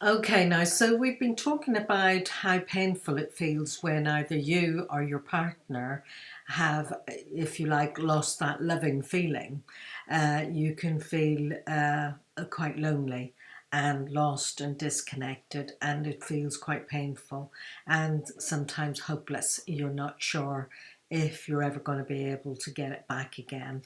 Okay, now, so we've been talking about how painful it feels when either you or your partner have, if you like, lost that loving feeling. You can feel quite lonely and lost and disconnected, and it feels quite painful and sometimes hopeless. You're not sure if you're ever going to be able to get it back again.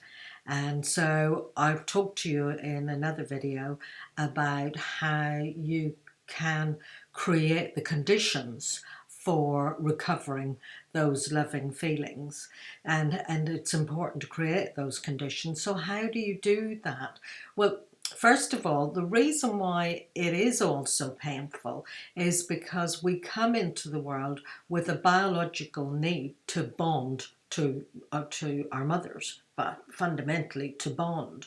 And so I've talked to you in another video about how you can create the conditions for recovering those loving feelings, and it's important to create those conditions. So how do you do that? Well, first of all, the reason why it is also painful is because we come into the world with a biological need to bond to our mothers, but fundamentally to bond.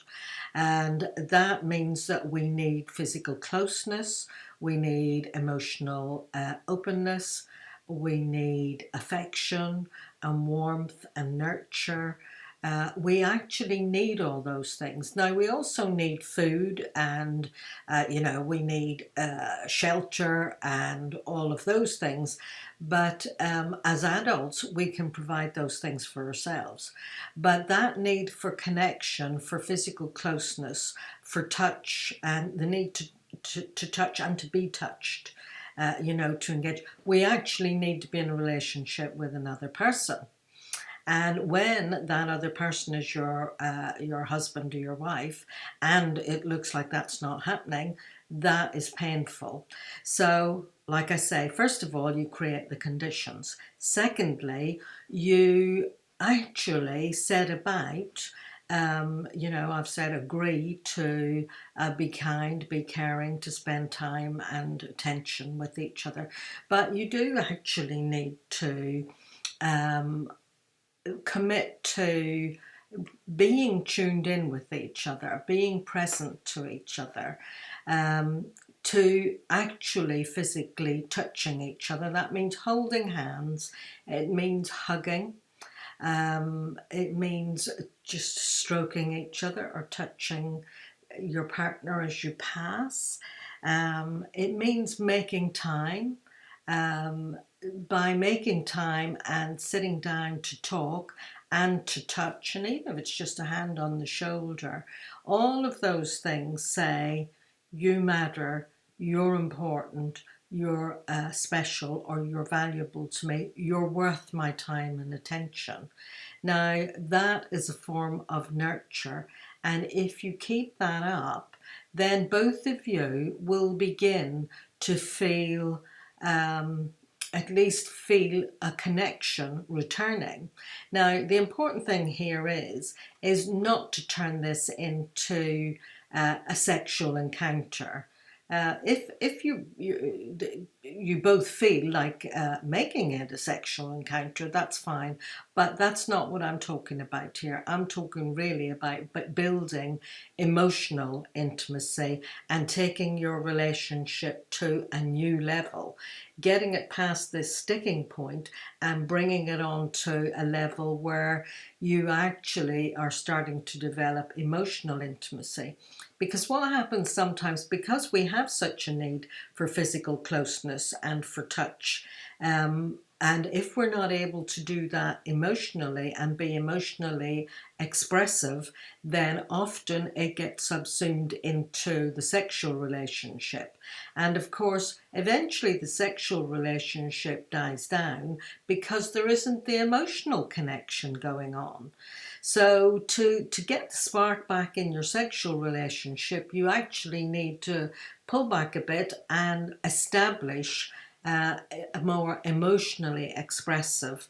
And that means that we need physical closeness, we need emotional openness, we need affection and warmth and nurture. We actually need all those things. Now, we also need food and, we need shelter and all of those things. But as adults, we can provide those things for ourselves. But that need for connection, for physical closeness, for touch, and the need to touch and to be touched, to engage, we actually need to be in a relationship with another person. And when that other person is your husband or your wife, and it looks like that's not happening, that is painful. So, like I say, first of all, you create the conditions. Secondly, you actually set about, I've said agree to be kind, be caring, to spend time and attention with each other. But you do actually need to um, commit to being tuned in with each other, being present to each other, to actually physically touching each other. That means holding hands, it means hugging, it means just stroking each other or touching your partner as you pass. It means making time. Um, by making time and sitting down to talk and to touch, and even if it's just a hand on the shoulder, all of those things say, you matter, you're important, you're special, or you're valuable to me, you're worth my time and attention. Now, that is a form of nurture, and if you keep that up, then both of you will begin to feel, um, at least feel a connection returning. Now, the important thing here is not to turn this into a sexual encounter. If you both feel like making it a sexual encounter, that's fine, but that's not what I'm talking about here. I'm talking really about building emotional intimacy and taking your relationship to a new level, getting it past this sticking point and bringing it on to a level where you actually are starting to develop emotional intimacy. Because what happens sometimes, because we have such a need for physical closeness and for touch, and if we're not able to do that emotionally and be emotionally expressive, then often it gets subsumed into the sexual relationship. And of course, eventually the sexual relationship dies down because there isn't the emotional connection going on. So to get the spark back in your sexual relationship, you actually need to pull back a bit and establish a more emotionally expressive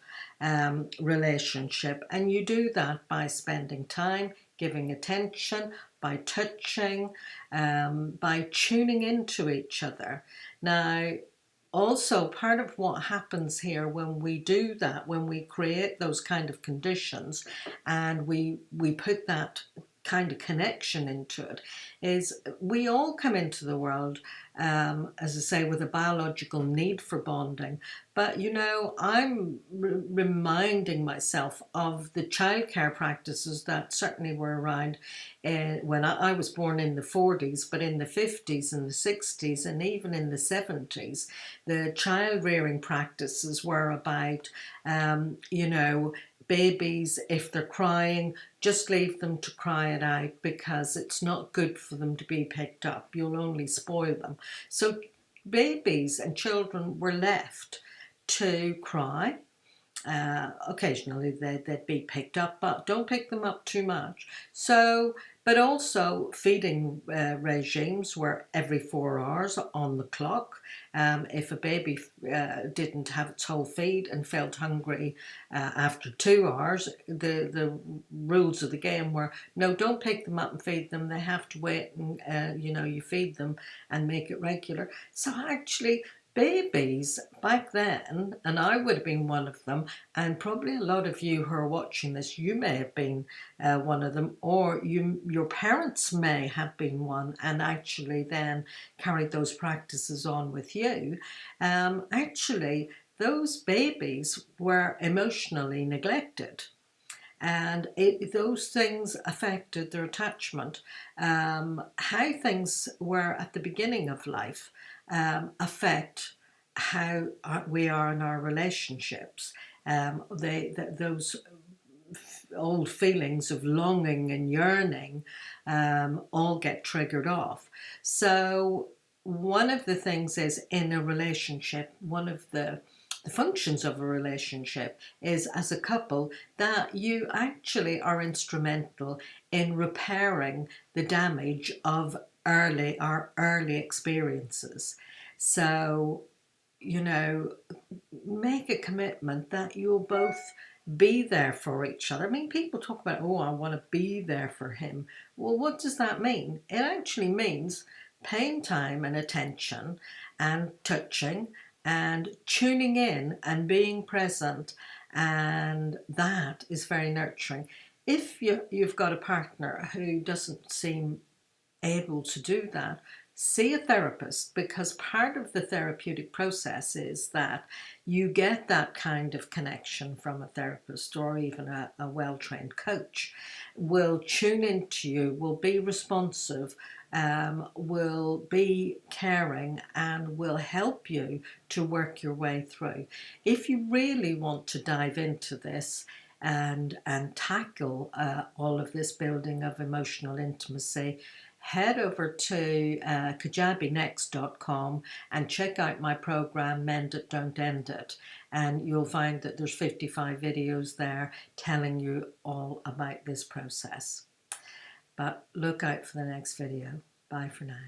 relationship. And you do that by spending time, giving attention, by touching, by tuning into each other. Now, also, part of what happens here when we do that, when we create those kind of conditions and we put that kind of connection into it is we all come into the world, as I say, with a biological need for bonding. But you know, I'm reminding myself of the childcare practices that certainly were around when I was born in the 40s, but in the 50s and the 60s and even in the 70s, the child rearing practices were about, you know, babies, if they're crying, just leave them to cry it out because it's not good for them to be picked up. You'll only spoil them. So babies and children were left to cry. Occasionally they'd be picked up, but don't pick them up too much. So, but also feeding regimes were every 4 hours on the clock. If a baby didn't have its whole feed and felt hungry after 2 hours, the rules of the game were, no, don't pick them up and feed them. They have to wait and, you know, you feed them and make it regular. So actually, babies back then, and I would have been one of them, and probably a lot of you who are watching this, you may have been one of them, or your parents may have been one and actually then carried those practices on with you. Actually, those babies were emotionally neglected. And those things affected their attachment. How things were at the beginning of life affect how we are in our relationships. Those old feelings of longing and yearning all get triggered off. So one of the things is in a relationship, one of the functions of a relationship is as a couple that you actually are instrumental in repairing the damage of our early experiences. So, you know, make a commitment that you'll both be there for each other. I mean, people talk about, oh, I want to be there for him. Well, what does that mean? It actually means paying time and attention and touching and tuning in and being present. And that is very nurturing. If you've got a partner who doesn't seem able to do that, see a therapist, because part of the therapeutic process is that you get that kind of connection from a therapist or even a well-trained coach. Will tune into you, will be responsive, will be caring, and will help you to work your way through. If you really want to dive into this and tackle all of this building of emotional intimacy, head over to kajabinext.com and check out my program Mend It, Don't End It, and you'll find that there's 55 videos there telling you all about this process. But look out for the next video. Bye for now.